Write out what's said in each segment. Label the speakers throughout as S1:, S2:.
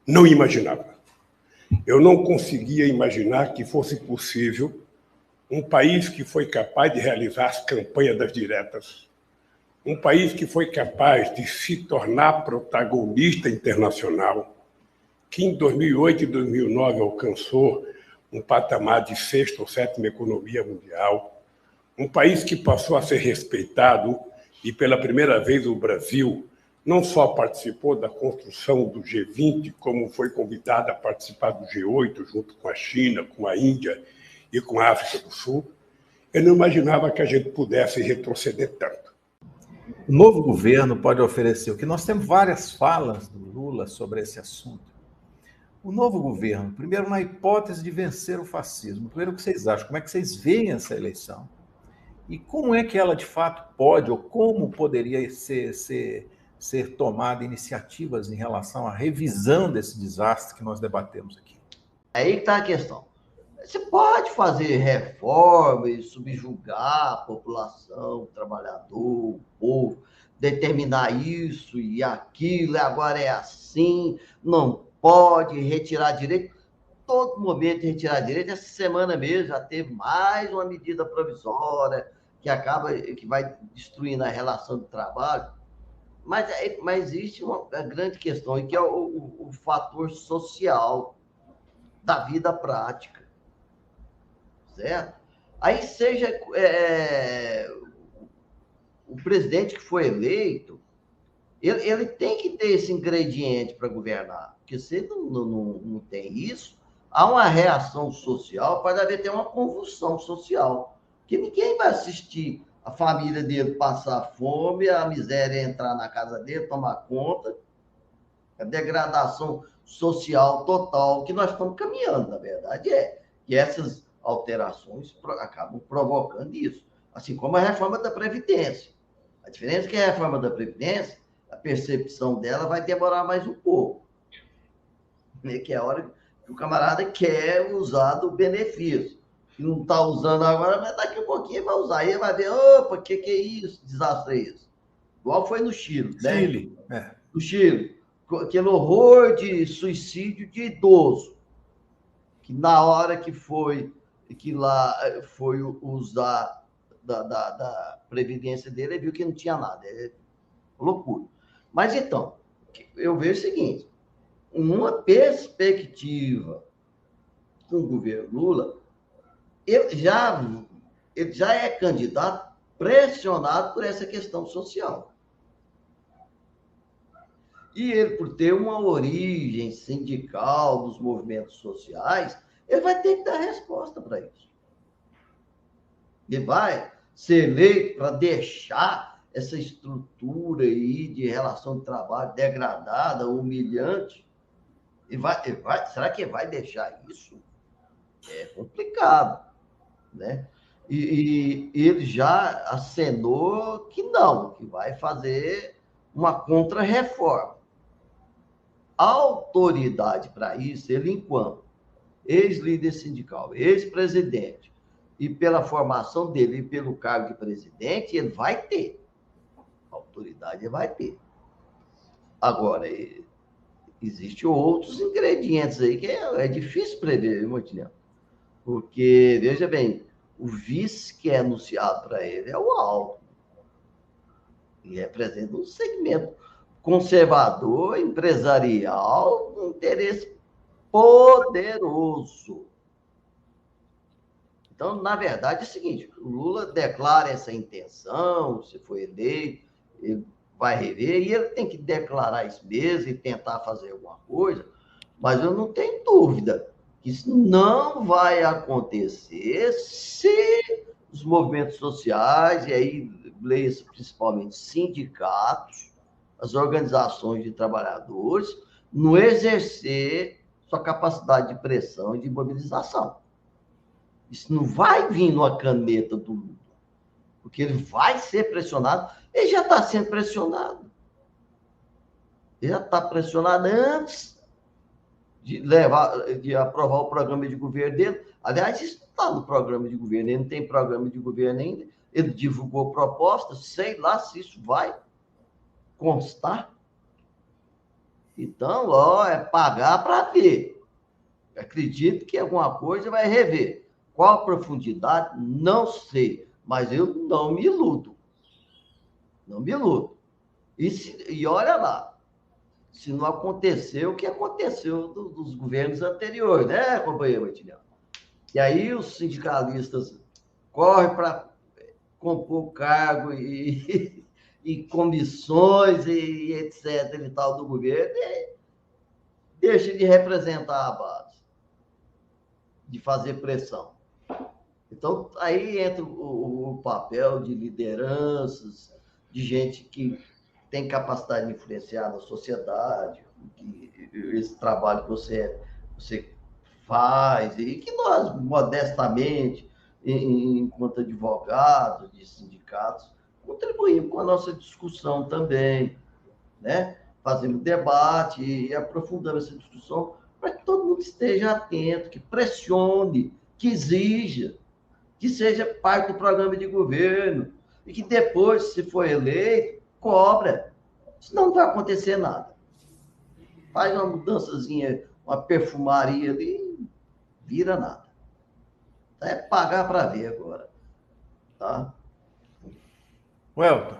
S1: Não imaginava. Eu não conseguia imaginar que fosse possível um país que foi capaz de realizar as campanhas das diretas, um país que foi capaz de se tornar protagonista internacional, que em 2008 e 2009 alcançou um patamar de sexta ou sétima economia mundial, um país que passou a ser respeitado e, pela primeira vez, o Brasil não só participou da construção do G20, como foi convidado a participar do G8, junto com a China, com a Índia e com a África do Sul. Eu não imaginava que a gente pudesse retroceder tanto.
S2: O novo governo pode oferecer, o que nós temos várias falas do Lula sobre esse assunto. O novo governo, primeiro, na hipótese de vencer o fascismo, primeiro, o que vocês acham? Como é que vocês veem essa eleição? E como é que ela, de fato, pode, ou como poderia ser tomada iniciativas em relação à revisão desse desastre que nós debatemos aqui?
S3: Aí está a questão. Você pode fazer reforma e subjugar a população, o trabalhador, o povo, determinar isso e aquilo, agora é assim, não pode retirar direito. Todo momento de retirar direito, essa semana mesmo já teve mais uma medida provisória que vai destruindo a relação de trabalho. Mas existe uma grande questão, que é o fator social da vida prática. Certo? Aí seja o presidente que foi eleito, ele tem que ter esse ingrediente para governar, porque se ele não tem isso, há uma reação social, pode haver até uma convulsão social, que ninguém vai assistir a família dele passar fome, a miséria entrar na casa dele, tomar conta, a degradação social total que nós estamos caminhando, na verdade, que essas alterações acabam provocando isso. Assim como a reforma da Previdência. A diferença é que a reforma da Previdência, a percepção dela vai demorar mais um pouco. Que é a hora que o camarada quer usar do benefício. Que não está usando agora, mas daqui a pouquinho vai usar. Aí ele vai ver, opa, o que é isso? Desastre é isso? Igual foi no Chile.
S2: Chile,
S3: né? No Chile. Aquele horror de suicídio de idoso. Que na hora que lá foi usar da previdência dele, ele viu que não tinha nada. É loucura. Mas então, eu vejo o seguinte, uma perspectiva com o governo Lula, ele já é candidato pressionado por essa questão social. E ele, por ter uma origem sindical dos movimentos sociais, ele vai ter que dar resposta para isso. Ele vai ser eleito para deixar essa estrutura aí de relação de trabalho degradada, humilhante. Será que ele vai deixar isso? É complicado, né? E ele já acenou que não, que vai fazer uma contra-reforma. A autoridade para isso, ele enquanto ex-líder sindical, ex-presidente, e pela formação dele e pelo cargo de presidente, ele vai ter. A autoridade ele vai ter. Agora, existem outros ingredientes aí que é difícil prever, viu, Montenegro? Porque, veja bem, o vice que é anunciado para ele é o Alckmin. E representa um segmento conservador, empresarial, um interesse poderoso. Então, na verdade, é o seguinte, o Lula declara essa intenção, se for eleito, ele vai rever, e ele tem que declarar isso mesmo e tentar fazer alguma coisa, mas eu não tenho dúvida que isso não vai acontecer se os movimentos sociais, e aí leia-se principalmente sindicatos, as organizações de trabalhadores, não exercer sua capacidade de pressão e de mobilização. Isso não vai vir numa caneta do Lula, porque ele vai ser pressionado. Ele já está sendo pressionado. Ele já está pressionado antes de aprovar o programa de governo dele. Aliás, isso está no programa de governo. Ele não tem programa de governo ainda. Ele divulgou propostas. Sei lá se isso vai constar. Então, ó, é pagar para ver. Acredito que alguma coisa vai rever. Qual a profundidade? Não sei. Mas eu não me iludo. Não me iludo. E olha lá, se não aconteceu o que aconteceu dos governos anteriores, né, companheiro Martiniano? E aí os sindicalistas correm para compor cargo e comissões e etc. e tal do governo e deixa de representar a base, de fazer pressão. Então, aí entra o papel de lideranças, de gente que tem capacidade de influenciar na sociedade, esse trabalho que você faz, e que nós, modestamente, enquanto advogados de sindicatos, contribuímos com a nossa discussão também, né? Fazemos debate e aprofundamos essa discussão para que todo mundo esteja atento, que pressione, que exija, que seja parte do programa de governo e que depois, se for eleito, cobra. Senão não vai acontecer nada. Faz uma mudançazinha, uma perfumaria ali, vira nada. É pagar para ver agora. Tá?
S2: Welton.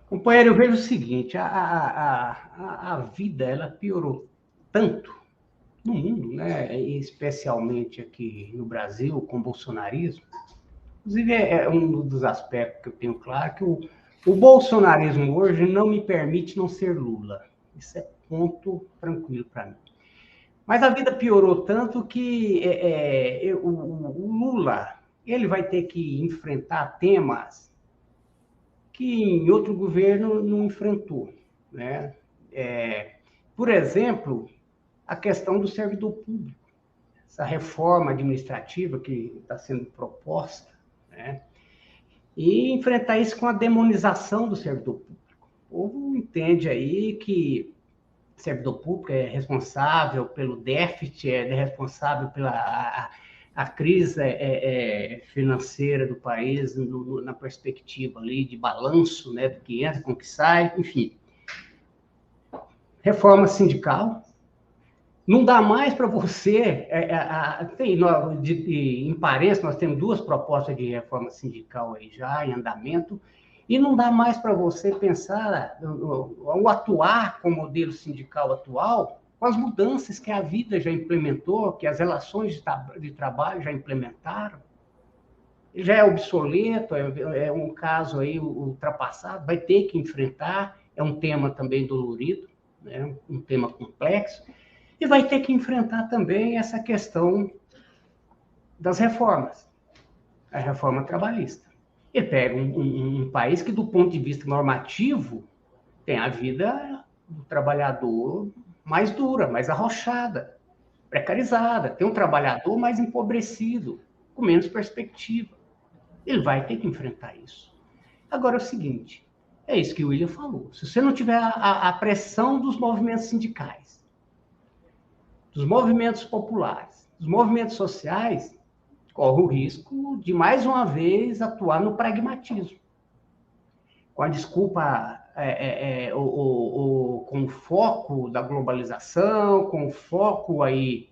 S4: Companheiro, eu vejo o seguinte, a vida ela piorou tanto no mundo, né? Especialmente aqui no Brasil, com o bolsonarismo. Inclusive, é um dos aspectos que eu tenho claro, que o bolsonarismo hoje não me permite não ser Lula. Isso é ponto tranquilo para mim. Mas a vida piorou tanto que o Lula ele vai ter que enfrentar temas que em outro governo não enfrentou, né? Por exemplo, a questão do servidor público, essa reforma administrativa que está sendo proposta, né? E enfrentar isso com a demonização do servidor público. O povo entende aí que o servidor público é responsável pelo déficit, é responsável pela a crise financeira do país, na perspectiva ali de balanço, né, do que entra, com o que sai, enfim. Reforma sindical. Não dá mais para você... em Paris, nós temos 2 propostas de reforma sindical aí já em andamento, e não dá mais para você pensar ou atuar com o modelo sindical atual com as mudanças que a vida já implementou, que as relações de trabalho já implementaram. Já é obsoleto, é um caso aí ultrapassado, vai ter que enfrentar, é um tema também dolorido, né? Um tema complexo, e vai ter que enfrentar também essa questão das reformas, a reforma trabalhista. Ele pega um país que, do ponto de vista normativo, tem a vida do trabalhador mais dura, mais arrochada, precarizada. Tem um trabalhador mais empobrecido, com menos perspectiva. Ele vai ter que enfrentar isso. Agora é o seguinte, é isso que o William falou. Se você não tiver a pressão dos movimentos sindicais, dos movimentos populares, dos movimentos sociais, corre o risco de, mais uma vez, atuar no pragmatismo. Com a desculpa, com o foco da globalização, com o foco aí,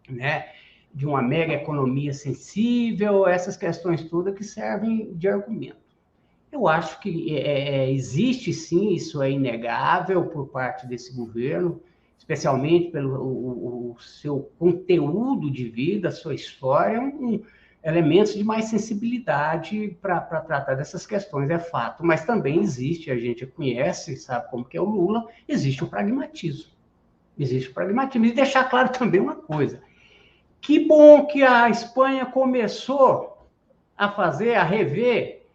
S4: né, de uma mega economia sensível, essas questões todas que servem de argumento. Eu acho que existe, sim, isso é inegável por parte desse governo, especialmente pelo o seu conteúdo de vida, a sua história, elementos de mais sensibilidade para tratar dessas questões, é fato. Mas também existe, a gente conhece, sabe como que é o Lula, existe o pragmatismo. Existe o pragmatismo. E deixar claro também uma coisa, que bom que a Espanha começou a rever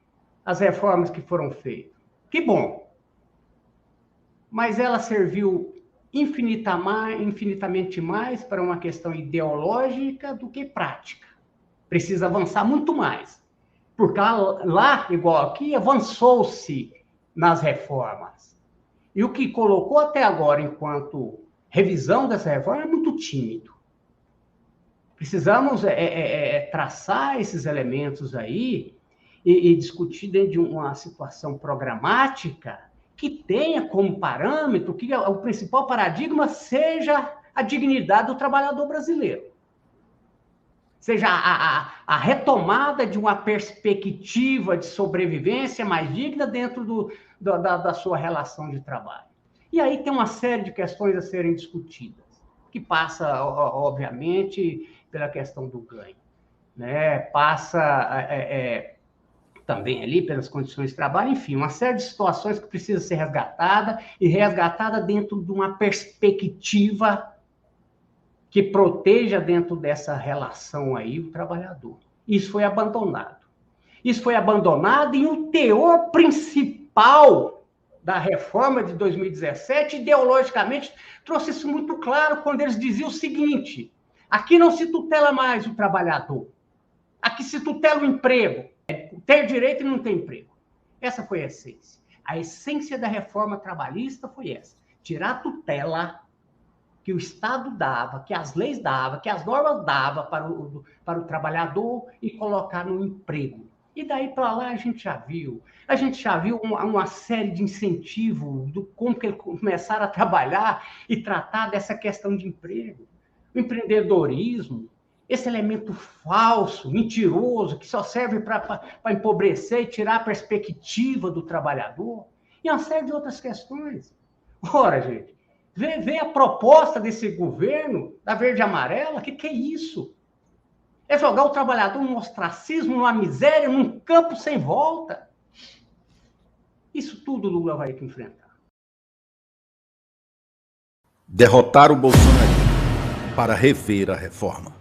S4: as reformas que foram feitas. Que bom. Mas ela serviu infinitamente mais para uma questão ideológica do que prática. Precisa avançar muito mais. Porque lá, igual aqui, avançou-se nas reformas. E o que colocou até agora, enquanto revisão dessa reforma, é muito tímido. Precisamos traçar esses elementos aí e discutir dentro de uma situação programática que tenha como parâmetro, que o principal paradigma seja a dignidade do trabalhador brasileiro. Seja a retomada de uma perspectiva de sobrevivência mais digna dentro da sua relação de trabalho. E aí tem uma série de questões a serem discutidas, que passa, obviamente, pela questão do ganho, né? Passa também ali pelas condições de trabalho, enfim, uma série de situações que precisa ser resgatada dentro de uma perspectiva que proteja dentro dessa relação aí o trabalhador. Isso foi abandonado. Isso foi abandonado e o teor principal da reforma de 2017, ideologicamente, trouxe isso muito claro quando eles diziam o seguinte: aqui não se tutela mais o trabalhador, aqui se tutela o emprego, ter direito e não ter emprego. Essa foi a essência. A essência da reforma trabalhista foi essa: tirar a tutela que o Estado dava, que as leis davam, que as normas davam para o trabalhador e colocar no emprego. E daí para lá a gente já viu uma série de incentivos do como que eles começaram a trabalhar e tratar dessa questão de emprego. O empreendedorismo, esse elemento falso, mentiroso, que só serve para empobrecer e tirar a perspectiva do trabalhador, e uma série de outras questões. Ora, gente, vê a proposta desse governo, da verde e amarela, que é isso? É jogar o trabalhador num ostracismo, numa miséria, num campo sem volta. Isso tudo o Lula vai ter que enfrentar.
S2: Derrotar o Bolsonaro para rever a reforma.